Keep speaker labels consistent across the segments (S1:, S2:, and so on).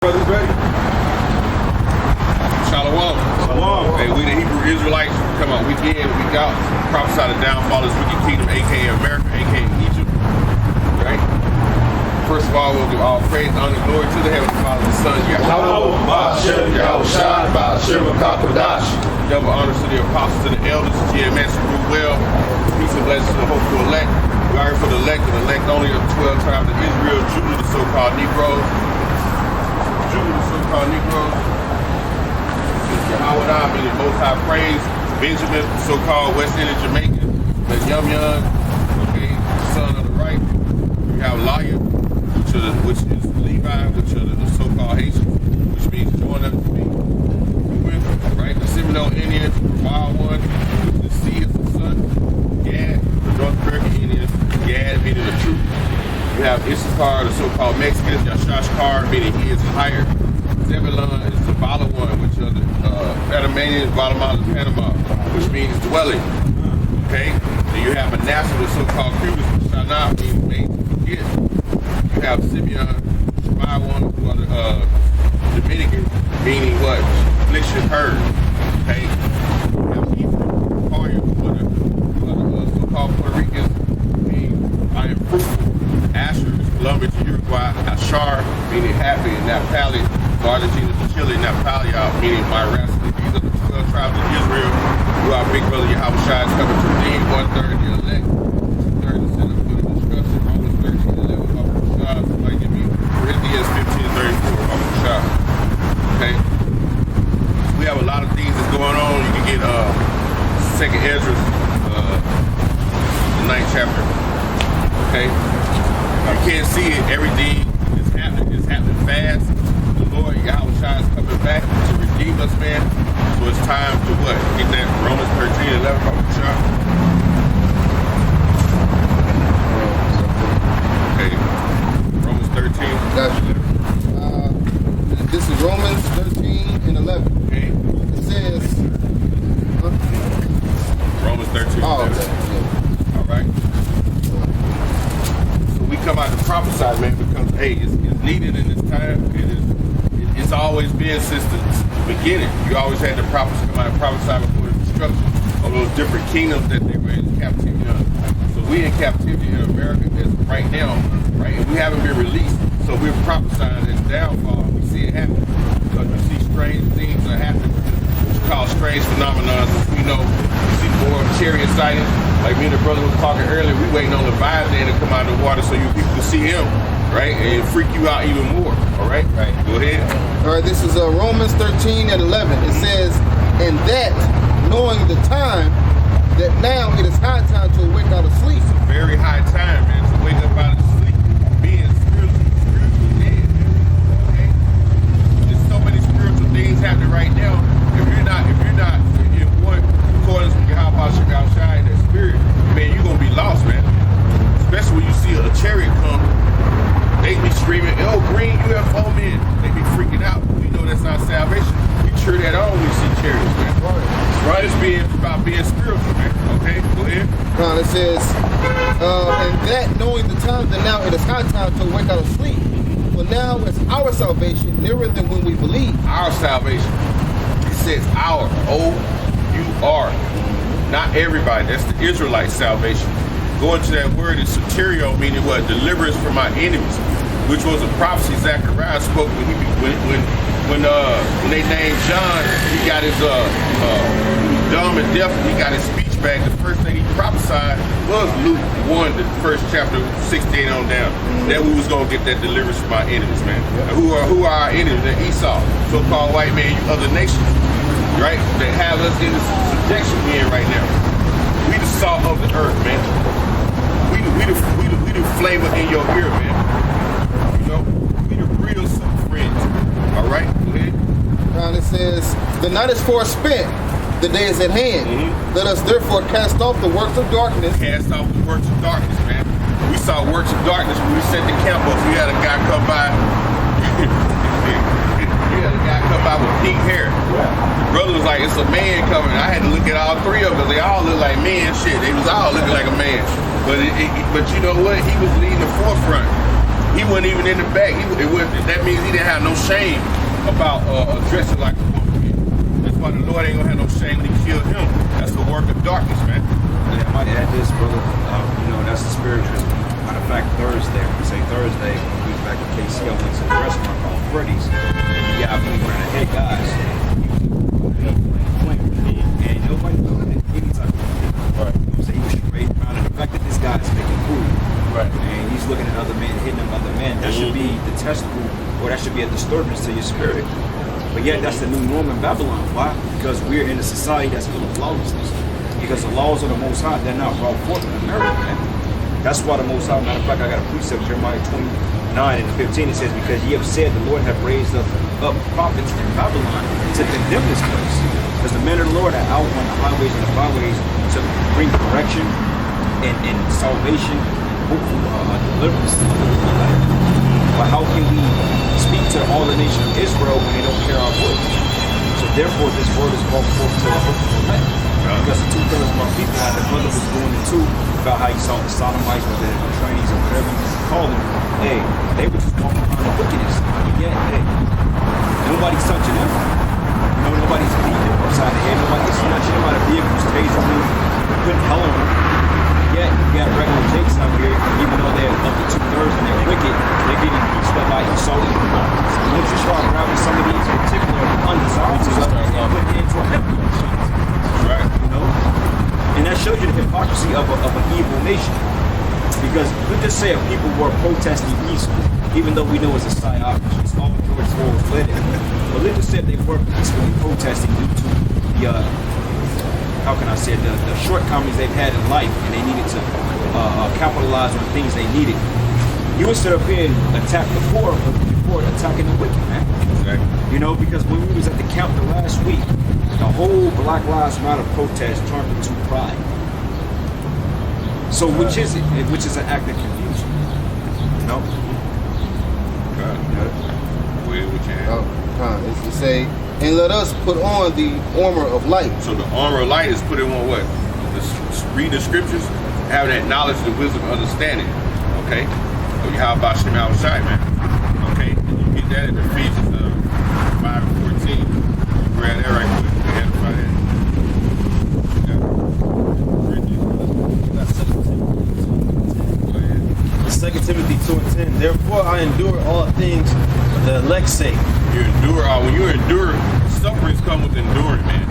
S1: Brothers ready?
S2: Shalom.
S1: Shalom.
S2: Hey, we the Hebrew Israelites, come on, week in, week out, prophesy the downfall of this wicked kingdom, aka America, aka Egypt. Right? First of all, we'll give all praise, honor, and glory to the Heavenly Father, the Son, Yahweh, double honors to the apostles and the elders, GMS, who rule well, peace and blessings to the hopeful elect. We are here for the elect, and elect only of 12 tribes of Israel, Judah, the so-called Negroes. Judah, the so-called Negroes. Yahweh, meaning Most High praise. Benjamin, so-called West Indian Jamaican. The Yum, okay, son of the right. We have Lion, which is Levi, which are the so-called Haitians, which means join up to me. Right? The Seminole Indians, Wild One, which is C is the son. Gad, the North American Indians, Gad meaning the truth. You have Issachar, the so-called Mexicans, Yashashkar, meaning he is higher. Zebulon is the Bala one, which are the Panamanians, Guatemala, Panama, which means dwelling. Okay? Then you have Manasseh, the so-called Cubans, which shall not mean made to forget. You have Simeon, Shema one, who are the Dominican, meaning what? Affliction heard. Okay? You have Ephraim, Paria, who are the so-called Puerto Ricans, meaning I am fruitful. Asher is Colombia to Uruguay. Ashar, meaning happy. And Naphtali, Argentina to Chile. Naphtali, meaning my rascally. These are the 12 tribes of Israel, who our big brother Yahweh Shai is coming to redeem. 1/3 the elect, 2/3 the sin of good destruction. Romans 13:11. Somebody give me Corinthians 15:34. Okay? We have a lot of things that's going on. You can get Second Ezra, the 9th chapter. Okay? You can't see it. Everything is happening. It's happening fast. The Lord Yahweh Shai is coming back to redeem us, man. So it's time to what? Get that Romans 13:11. Okay. Romans 13.
S3: Gotcha. This is Romans 13:11.
S2: Okay.
S3: It says,
S2: Romans 13.
S3: oh, okay.
S2: All right. So we come out to prophesy, man, because hey, it's needed in this time. It's always been since the beginning. You always had the prophets come out and prophesy before the destruction of those different kingdoms that they were in captivity of. So we in captivity in America as right now, right? And we haven't been released. So we're prophesying its downfall. We see it happen because we see strange things are happening, which are called strange phenomena. We know we see more chariot sightings. Like me and the brother was talking earlier, we waiting on the Leviathan to come out of the water so you people can see him, right? And freak you out even more. All right? Right. Go ahead.
S3: All right, this is Romans 13:11. It says, and that, knowing the time, that now it is high time to awake out of sleep.
S2: It's a very high time, man, to wake up out of sleep, being spiritually dead, man. Okay? There's so many spiritual things happening right now. If you're not in one accordance with Yahweh Shai and that spirit, man, you're gonna be lost, man. Especially when you see a chariot come, they be screaming, "Oh, green UFO men!" They be freaking out. We know that's not salvation. We cheer that on when we see chariots, man. Right? It's about being spiritual, man. Okay, go ahead.
S3: Now it says, and that knowing the time, that now it is high time to wake out of sleep. For now is our salvation nearer than when we believe.
S2: Our salvation. It says our, O-U-R. Not everybody. That's the Israelite salvation. Going to that word is soterio, meaning what? Deliverance from my enemies, which was a prophecy Zechariah spoke when they named John. He got his dumb and deaf, and he got his speech back. The first thing he prophesied was Luke 1, the first chapter, 16 on down. That we was gonna get that deliverance from our enemies, man. And who are our enemies? They're Esau, so-called white man, you other nations, right? That have us in the subjection we in right now. We the salt of the earth, man. We the flavor in your ear, man. You know, we the real super friends. All right, go ahead.
S3: Now it says, the night is far spent, the day is at hand. Let us therefore cast off the works of darkness.
S2: Cast off the works of darkness, man. We saw works of darkness when we set the camp up. We had a guy come by. With pink hair. The brother was like, it's a man coming. I had to look at all three of them because they all look like men. Shit, they was all looking like a man. But you know what? He was leading the forefront. he wasn't even in the back. That means he didn't have no shame about dressing like a woman. That's why the Lord ain't gonna have no shame when he killed him. That's the work of darkness, man.
S1: Yeah, I might add this, brother. That's the spiritual. Matter of fact, Thursday, we say Thursday, we was back in KC, I went to the restaurant called Freddy's. And the guy who ran ahead, guys, and nobody thought it any type of right. So he was straight around, and the fact that this guy is making food, right, and he's looking at other men, hitting them other men, that should be detestable, or that should be a disturbance to your spirit. But yet that's the new norm in Babylon. Why? Because we're in a society that's full of lawlessness. Because the laws of the Most High, they're not brought forth in America, man. That's why the Most High, matter of fact, I got a precept, Jeremiah 29 and 15, it says, because ye have said the Lord hath raised up prophets in Babylon to condemn this place. Because the men of the Lord are out on the highways and the byways to bring correction and salvation and hopeful deliverance to the life. But how can we speak to all the nation of Israel when they don't hear our voice? So therefore, this word is brought forth to the hopeful land. Because the 2/3 of our people, like the brother was going into about how he saw the sodomites, whether they were trainees or whatever you call them, hey, they were just walking around the wickedness. Yet, hey, nobody's touching them. Nobody's beating them upside the head. Nobody's snatching them out of vehicles, tasing them, putting hell on them. Yet, you got regular Jakes out here, even though they're up to 2/3 and they're wicked, they're getting beached up by insulting. So let's just start grabbing some of these particular undesirables and putting into a heaven.
S2: Right.
S1: And that shows you the hypocrisy of an evil nation. Because we just say if people were protesting peacefully, even though we know it's a psyop, it's all George Soros led it. But let's just say if they were peacefully protesting due to the, how can I say it, the shortcomings they've had in life, and they needed to capitalize on things they needed. You would sit up here and attack the poor before attacking the wicked, man. Exactly. Because when we was at the camp the last week, the whole Black Lives Matter protest turned into pride. So which is it? Which is an act of confusion.
S3: It's to say, and let us put on the armor of light.
S2: So the armor of light is put in on what? Read the scriptures, have that knowledge, the wisdom, understanding. Okay? So you have about Shem Shai, man. Okay? And you get that in Ephesians 5 and 14. You grab that right quick.
S4: Second Timothy 2:10. Therefore I endure all things for the elect's sake.
S2: You endure when you endure, sufferings come with enduring, man.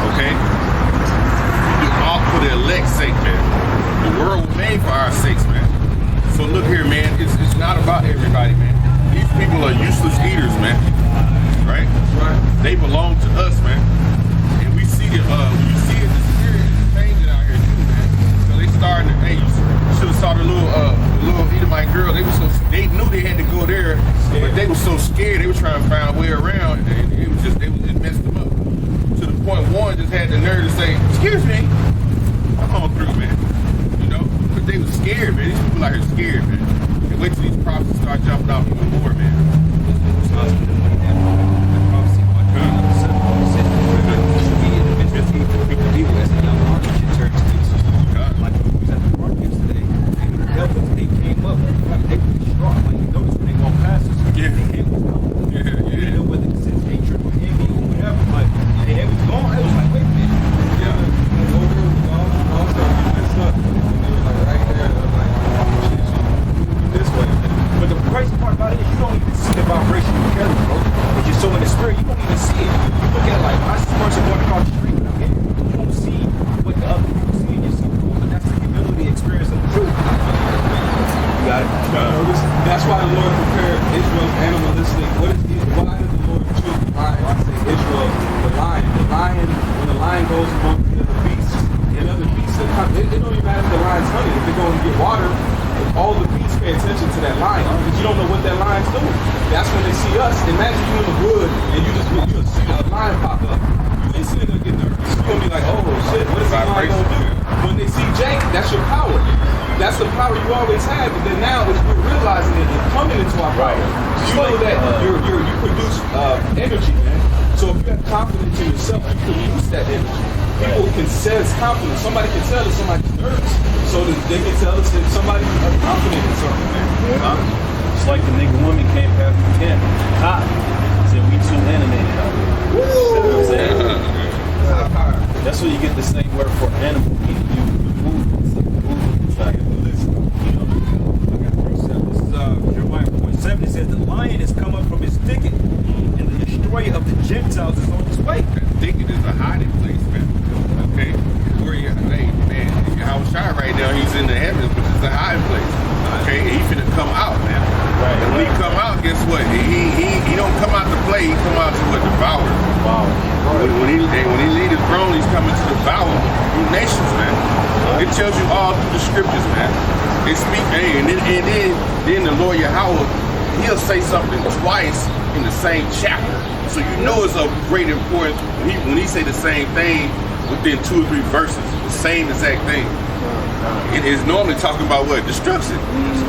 S2: Okay? You do all for the elect's sake, man. The world was made for our sakes, man. So look here, man, it's not about everybody, man. These people are useless eaters, man. Right? They belong to us, man. And we see it, you see it, the spirit is changing out here too, man. So they starting to, hey, you should have saw the little Edomite girl. They knew they had to go there, but they were so scared. They were trying to find a way around, and it messed them up. To the point one just had the nerve to say, "Excuse me, come on through, man." But they were scared, man. These people out here scared, man. And wait till these prophets start jumping out even more, man.
S1: They came up, they were distraught. Like you notice when they walk past us, they came up. You know whether it's hatred or envy or whatever, but it was gone. It was like, wait a minute. This way. But the crazy part about it is you don't even see the vibration you carry, bro. If you're so in the spirit, you don't even see it. You look at it like I see a person going across the street when I'm in. You don't see what the other people see in yourself. But that's the humility experience of the truth. Got it.
S5: That's why the Lord prepared Israel's animalistic. Why did the Lord choose the lion? I say Israel, the lion. When the lion goes among the other beasts, and other beasts, it don't even matter if the lion's hunting. If they're going to get water, all the beasts pay attention to that lion because you don't know what that lion's doing. That's when they see us. Imagine you in the wood and you just see a lion pop up. You instantly gonna get nervous. You're gonna be like, oh shit, what is that lion gonna do? When they see Jake, that's your power. That's the power you always had, but then now we're realizing it and coming into our power. You know that you produce energy, man. So if you have confidence in yourself, you produce that energy. People can sense confidence. Somebody can tell that somebody's nervous, so that they can tell us that somebody is confident in something, man.
S4: like the nigga woman came past the camp. Hot. Said we too animated out here. You know what I'm saying? That's where you get the same word for animal. You movements like listen. You know.
S1: I got 3:7. This is Jeremiah 4:7. It says the lion has come up from his thicket, and the destroyer of the Gentiles is on his way.
S2: Thicket is a hiding place, man. Okay? Where you, hey, man, Yahweh Shai right now, he's in the heavens, which is a hiding place. Okay? And he finna come out, man.
S4: Right.
S2: And when he come out, guess what? He don't come out to play, he come out to what? Devour.
S4: Wow.
S2: When he leave his throne, he's coming to devour new nations, man. It tells you all through the scriptures, man. It speak, hey, and then the Lord Yahweh, he'll say something twice in the same chapter. So you know it's of great importance when he say the same thing within 2 or 3 verses, the same exact thing. It is normally talking about what? Destruction.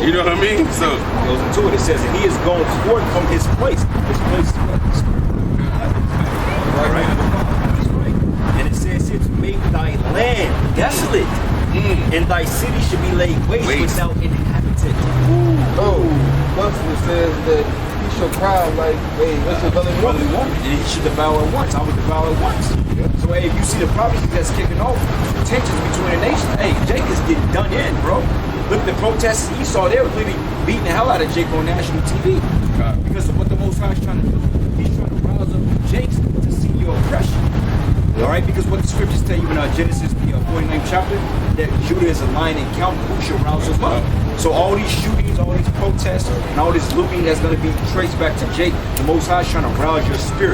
S2: You know what I mean? So
S1: It goes into it. It says that he is going forth from his place. His place is what? The spirit. Right. That's right. And it says here to make thy land desolate, and thy city should be laid waste without inhabitant.
S3: Oh, Buster says that he shall cry like, hey, what's your belly
S1: Only
S3: woman?
S1: woman, and he should devour once. I would devour once. So hey, if you see the prophecy that's kicking off, tensions between the nations. Hey, Jake is getting done in, bro. Look, the protests he saw, they were literally beating the hell out of Jake on national TV because of what the Most High is trying to do. He's trying to rouse up Jakes to see your oppression. All right, because what the scriptures tell you in Genesis, the 49th chapter, that Judah is a lion and count who shall rouse him up. So all these shootings, all these protests, and all this looting that's going to be traced back to Jake, the Most High is trying to rouse your spirit.